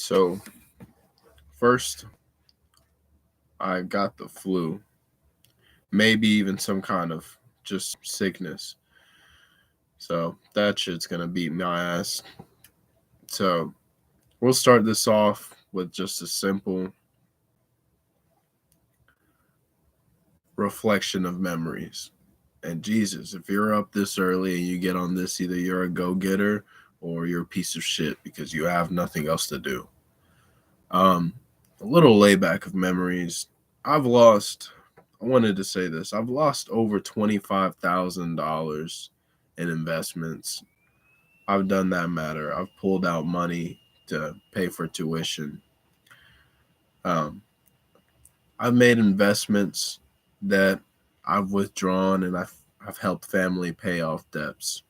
So, first, I got the flu, maybe even some kind of just sickness. So, that shit's gonna beat my ass. So, we'll start this off with just a simple reflection of memories. And Jesus, if you're up this early and you get on this, either you're a go getter or you're a piece of shit because you have nothing else to do. Um, a little layback of memories. I've lost. I wanted to say this. I've lost over $25,000 in investments. I've done that matter. I've pulled out money to pay for tuition. Um, I've made investments that I've withdrawn and I've helped family pay off debts.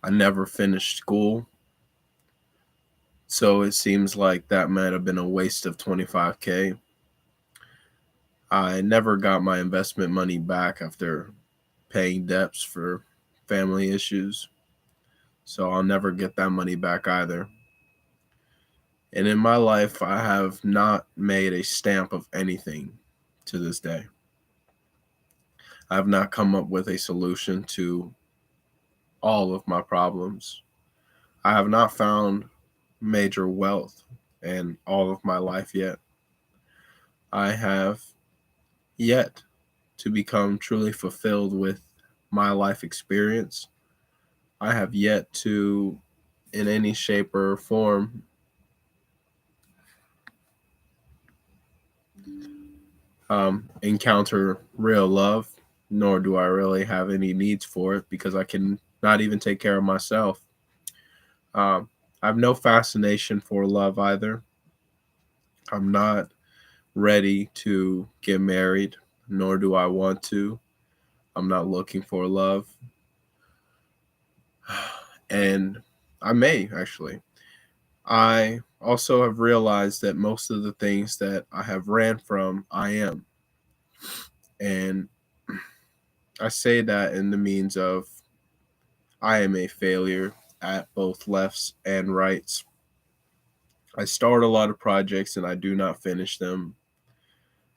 I never finished school, so it seems like that might have been a waste of 25K. I never got my investment money back after paying debts for family issues, so I'll never get that money back either. And in my life, I have not made a stamp of anything to this day. I have not come up with a solution to all of my problems. I have not found major wealth in all of my life yet. I have yet to become truly fulfilled with my life experience. I have yet to, in any shape or form, encounter real love, nor do I really have any needs for it because I can not even take care of myself. Um, I have no fascination for love either. I'm not ready to get married, nor do I want to. I'm not looking for love. And I may actually. I also have realized that most of the things that I have ran from, I am. And I say that in the means of I am a failure at both lefts and rights. I start a lot of projects and I do not finish them.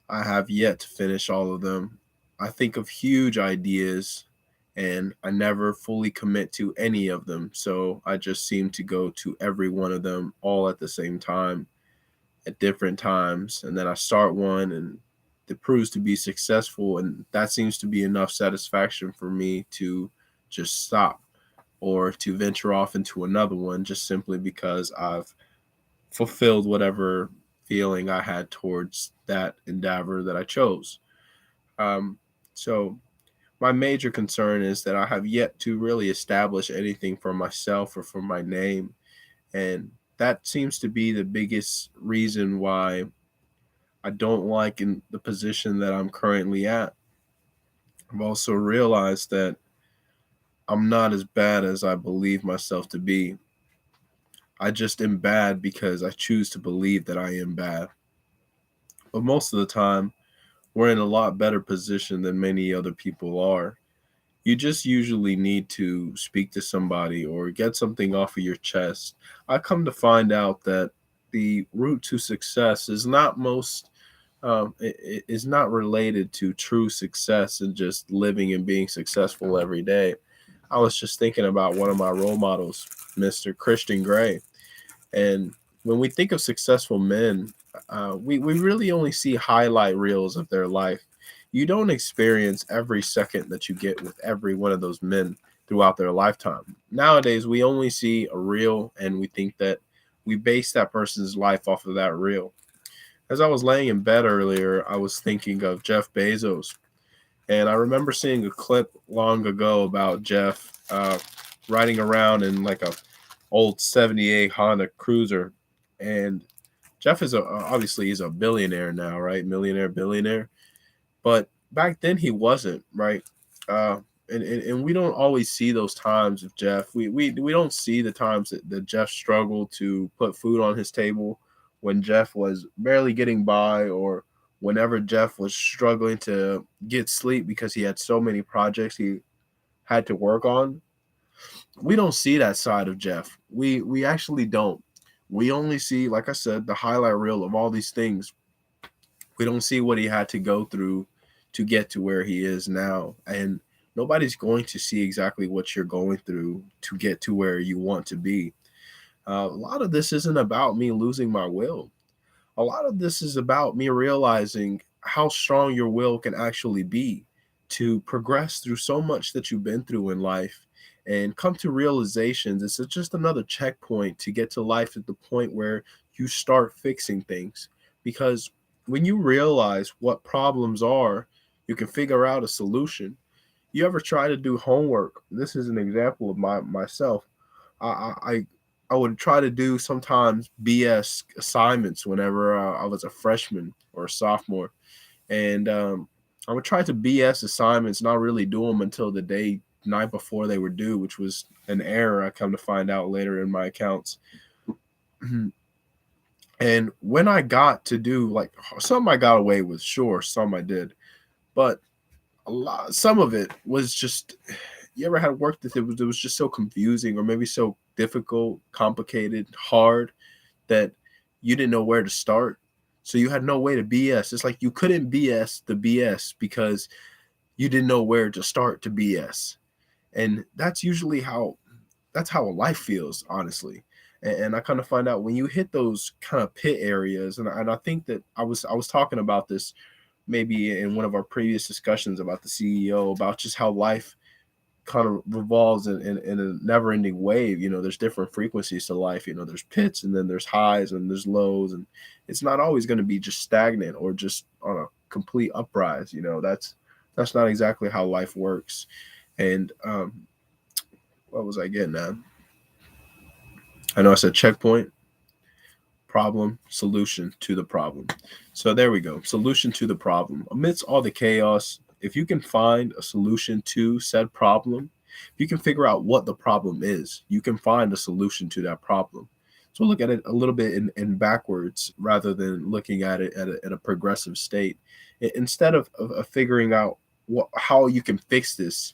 I have yet to finish all of them. I think of huge ideas and I never fully commit to any of them. So I just seem to go to every one of them all at the same time at different times. And then I start one and it proves to be successful. And that seems to be enough satisfaction for me to just stop or to venture off into another one just simply because I've fulfilled whatever feeling I had towards that endeavor that I chose. Um, so my major concern is that I have yet to really establish anything for myself or for my name. And that seems to be the biggest reason why I don't like in the position that I'm currently at. I've also realized that I'm not as bad as I believe myself to be. I just am bad because I choose to believe that I am bad. But most of the time, we're in a lot better position than many other people are. You just usually need to speak to somebody or get something off of your chest. I come to find out that the route to success is not is not related to true success and just living and being successful every day. I was just thinking about one of my role models, Mr. Christian Gray. And when we think of successful men, we really only see highlight reels of their life. You don't experience every second that you get with every one of those men throughout their lifetime. Nowadays, we only see a reel and we think that we base that person's life off of that reel. As I was laying in bed earlier, I was thinking of Jeff Bezos. And I remember seeing a clip long ago about Jeff riding around in like a old 78 Honda Cruiser. And Jeff is obviously he's a billionaire now, right? Millionaire, billionaire. But back then he wasn't, right? Uh, and we don't always see those times of Jeff. We don't see the times that Jeff struggled to put food on his table when Jeff was barely getting by or whenever Jeff was struggling to get sleep because he had so many projects he had to work on. We don't see that side of Jeff. We actually don't. We only see, like I said, the highlight reel of all these things. We don't see what he had to go through to get to where he is now. And nobody's going to see exactly what you're going through to get to where you want to be. A lot of this isn't about me losing my will. A lot of this is about me realizing how strong your will can actually be to progress through so much that you've been through in life and come to realizations. It's just another checkpoint to get to life at the point where you start fixing things. Because when you realize what problems are, you can figure out a solution. You ever try to do homework? This is an example of myself. I would try to do sometimes BS assignments whenever I was a freshman or a sophomore, and I would try to BS assignments, not really do them until the night before they were due, which was an error. I come to find out later in my accounts. And when I got to do, like, some I got away with, sure, some I did, but some of it was just, you ever had work that it was just so confusing or maybe so difficult, complicated, hard that you didn't know where to start. So you had no way to BS. It's like you couldn't BS the BS because you didn't know where to start to BS. And that's usually that's how life feels, honestly. And I kind of find out when you hit those kind of pit areas, and I think that I was talking about this maybe in one of our previous discussions about the CEO, about just how life kind of revolves in a never ending wave. There's different frequencies to life. There's pits and then there's highs and there's lows, and it's not always going to be just stagnant or just on a complete uprise. That's not exactly how life works. And what was I getting at? I know I said checkpoint, problem, solution to the problem. So there we go. Solution to the problem. Amidst all the chaos, if you can find a solution to said problem, if you can figure out what the problem is, you can find a solution to that problem. So look at it a little bit in backwards rather than looking at it at a progressive state. Instead of figuring out how you can fix this,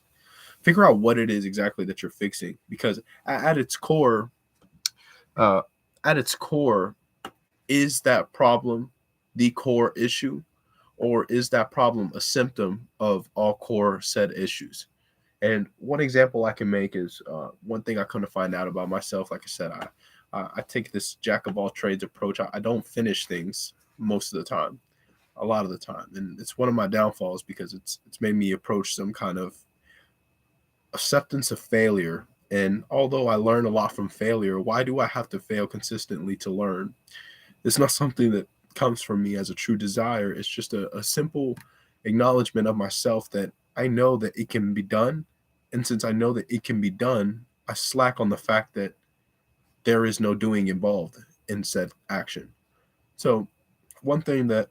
figure out what it is exactly that you're fixing. Because at its core, uh, at its core, is that problem the core issue, or is that problem a symptom of all core said issues? And one example I can make is one thing I couldn't find out about myself. Like I said, I take this jack of all trades approach. I don't finish things most of the time, a lot of the time, and it's one of my downfalls because it's made me approach some kind of acceptance of failure. And although I learn a lot from failure, why do I have to fail consistently to learn? It's not something that comes from me as a true desire. It's just a simple acknowledgement of myself that I know that it can be done. And since I know that it can be done, I slack on the fact that there is no doing involved in said action. So, one thing that,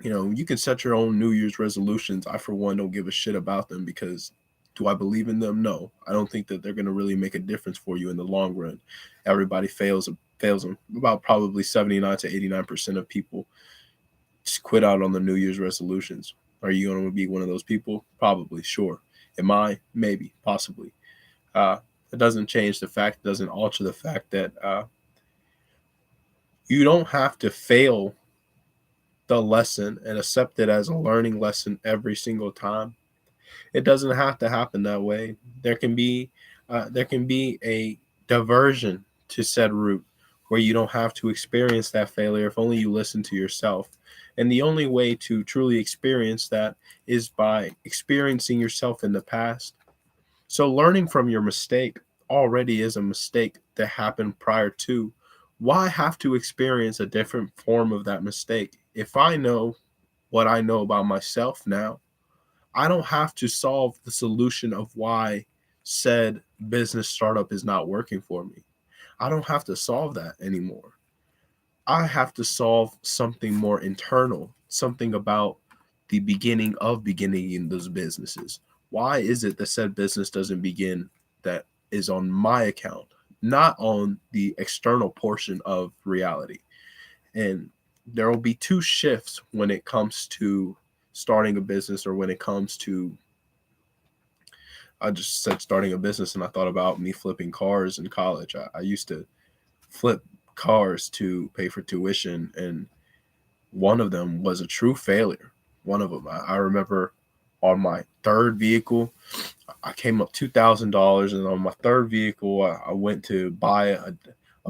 you can set your own New Year's resolutions. I, for one, don't give a shit about them because do I believe in them? No. I don't think that they're going to really make a difference for you in the long run. Everybody fails them. About probably 79 to 89% of people just quit out on the New Year's resolutions. Are you going to be one of those people? Probably, sure. Am I? Maybe, possibly. It doesn't change the fact, doesn't alter the fact that you don't have to fail the lesson and accept it as a learning lesson every single time. It doesn't have to happen that way. There can be a diversion to said route where you don't have to experience that failure if only you listen to yourself. And the only way to truly experience that is by experiencing yourself in the past. So learning from your mistake already is a mistake that happened prior to. Why have to experience a different form of that mistake? If I know what I know about myself now, I don't have to solve the solution of why said business startup is not working for me. I don't have to solve that anymore. I have to solve something more internal, something about the beginning of beginning in those businesses. Why is it that said business doesn't begin that is on my account, not on the external portion of reality? And there will be two shifts when it comes to starting a business, or when it comes to, I just said starting a business and I thought about me flipping cars in college. I used to flip cars to pay for tuition, and one of them was a true failure. One of them, I remember, on my third vehicle, I came up $2,000, and on my third vehicle, I went to buy a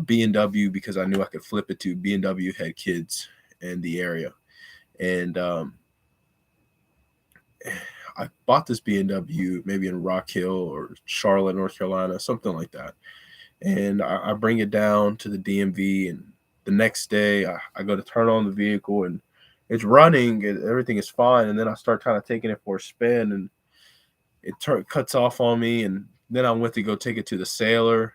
BMW because I knew I could flip it to BMW had kids in the area, and I bought this BMW maybe in Rock Hill or Charlotte, North Carolina, something like that. And I bring it down to the DMV, and the next day I go to turn on the vehicle, and it's running and everything is fine. And then I start kind of taking it for a spin, and cuts off on me. And then I went to go take it to the sailor.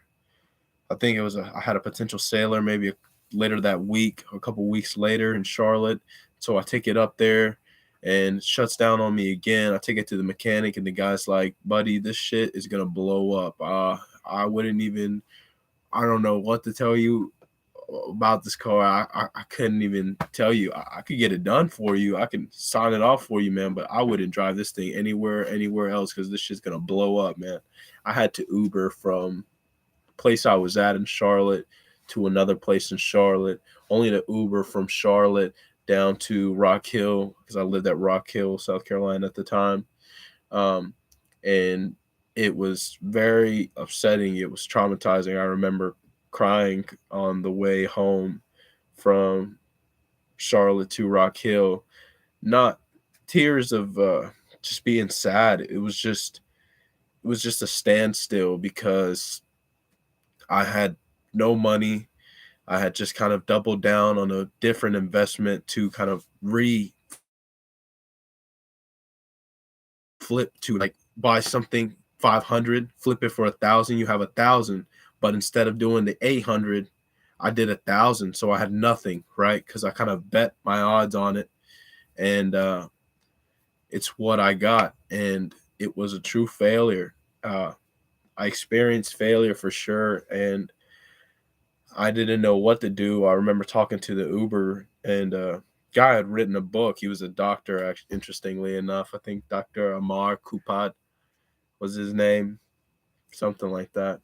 I think I had a potential sailor maybe later that week, a couple weeks later in Charlotte. So I take it up there, and it shuts down on me again. I take it to the mechanic, and the guy's like, "Buddy, this shit is gonna blow up." I wouldn't even. I don't know what to tell you about this car. I couldn't even tell you. I could get it done for you. I can sign it off for you, man. But I wouldn't drive this thing anywhere else because this shit's gonna blow up, man. I had to Uber from place I was at in Charlotte to another place in Charlotte, only to Uber from Charlotte down to Rock Hill because I lived at Rock Hill, South Carolina at the time. Um, and it was very upsetting. It was traumatizing. I remember crying on the way home from Charlotte to Rock Hill, not tears of just being sad. It was just a standstill because I had no money. I had just kind of doubled down on a different investment to kind of flip to like buy something 500, flip it for 1,000, you have 1,000. But instead of doing the 800, I did 1,000. So I had nothing, right? Because I kind of bet my odds on it. And it's what I got. And it was a true failure. I experienced failure for sure. And I didn't know what to do. I remember talking to the Uber, and guy had written a book. He was a doctor, actually, interestingly enough. I think Dr. Amar Kupad was his name, something like that.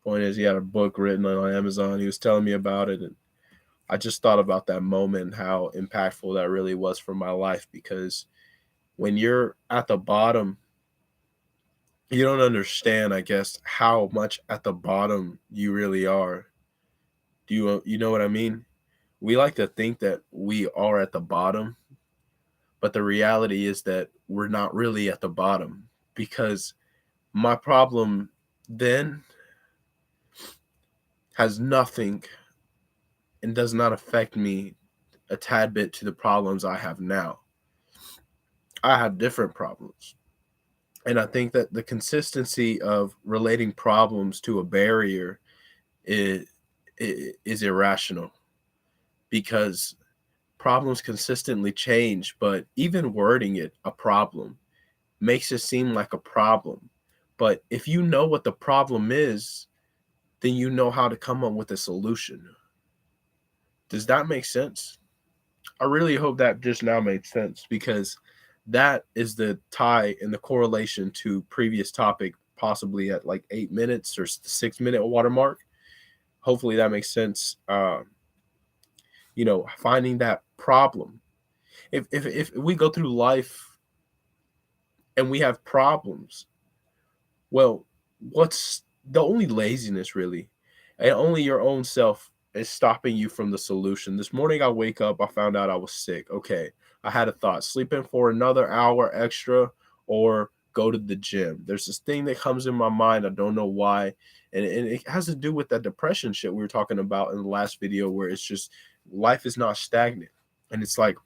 Point is, he had a book written on Amazon. He was telling me about it, and I just thought about that moment and how impactful that really was for my life. Because when you're at the bottom, you don't understand, I guess, how much at the bottom you really are. Do you know what I mean? We like to think that we are at the bottom, but the reality is that we're not really at the bottom, because my problem then has nothing and does not affect me a tad bit to the problems I have now. I have different problems. And I think that the consistency of relating problems to a barrier is, is irrational, because problems consistently change, but even wording it a problem makes it seem like a problem. But if you know what the problem is, then you know how to come up with a solution. Does that make sense? I really hope that just now made sense, because that is the tie and the correlation to previous topic, possibly at like 8 minutes or 6 minute watermark. Hopefully that makes sense. Finding that problem. If we go through life and we have problems, well, what's the only laziness really, and only your own self is stopping you from the solution. This morning I wake up, I found out I was sick. Okay, I had a thought: sleep in for another hour extra or go to the gym. There's this thing that comes in my mind. I don't know why. And it has to do with that depression shit we were talking about in the last video, where it's just life is not stagnant. And it's like,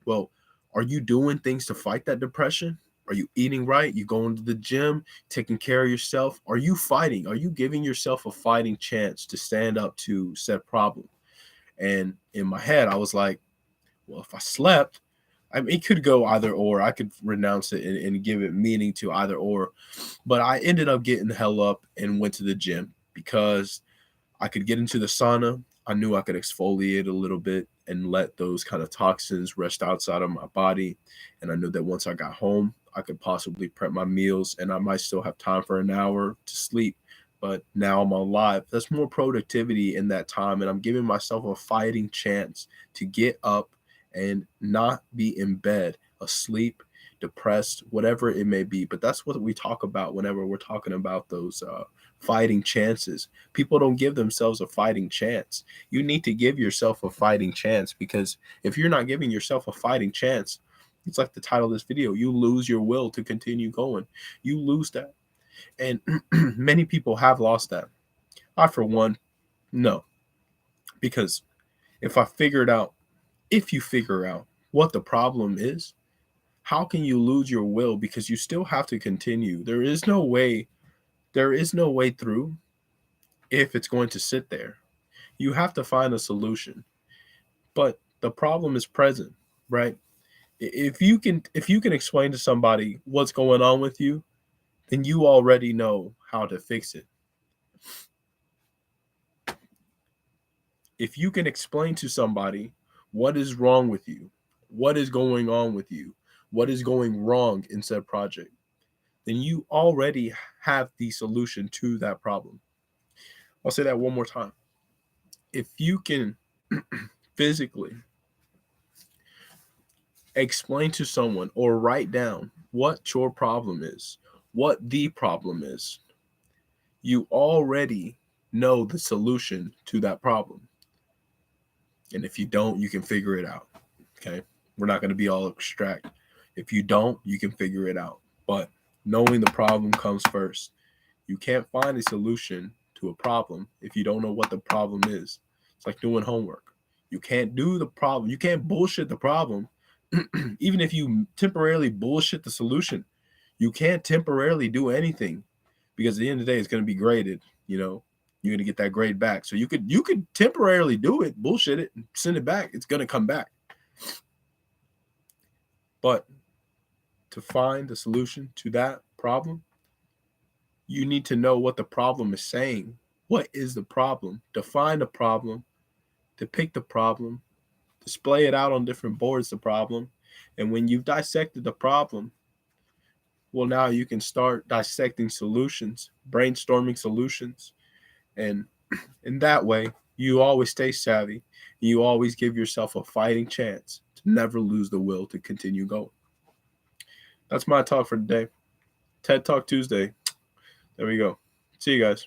well, are you doing things to fight that depression? Are you eating right? You going to the gym, taking care of yourself? Are you fighting? Are you giving yourself a fighting chance to stand up to said problem? And in my head, I was like, well, if I slept, I mean, it could go either or. I could renounce it and give it meaning to either or. But I ended up getting the hell up and went to the gym because I could get into the sauna. I knew I could exfoliate a little bit and let those kind of toxins rest outside of my body. And I knew that once I got home, I could possibly prep my meals and I might still have time for an hour to sleep. but now I'm alive. That's more productivity in that time, and I'm giving myself a fighting chance to get up and not be in bed, asleep, depressed, whatever it may be. But that's what we talk about whenever we're talking about those fighting chances. People don't give themselves a fighting chance. You need to give yourself a fighting chance, because if you're not giving yourself a fighting chance, it's like the title of this video, you lose your will to continue going. You lose that. And many people have lost that. I, for one, no. Because if you figure out what the problem is, how can you lose your will? Because you still have to continue. There is no way through if it's going to sit there. You have to find a solution. But the problem is present, right? If you can explain to somebody what's going on with you, then you already know how to fix it. If you can explain to somebody what is wrong with you, what is going on with you, what is going wrong in said project, then you already have the solution to that problem. I'll say that one more time. If you can physically explain to someone or write down what your problem is, what the problem is, you already know the solution to that problem. And if you don't, you can figure it out. Okay. We're not going to be all abstract. If you don't, you can figure it out. But knowing the problem comes first. You can't find a solution to a problem if you don't know what the problem is. It's like doing homework. You can't do the problem. You can't bullshit the problem. Even if you temporarily bullshit the solution, you can't temporarily do anything, because at the end of the day, it's going to be graded. You're going to get that grade back. So you could temporarily do it, bullshit it, and send it back. It's going to come back. But to find the solution to that problem, you need to know what the problem is saying. What is the problem? Define the problem, depict the problem, display it out on different boards, the problem. And when you've dissected the problem, well, now you can start dissecting solutions, brainstorming solutions. And in that way, you always stay savvy. You always give yourself a fighting chance to never lose the will to continue going. That's my talk for today. TED Talk Tuesday. There we go. See you guys.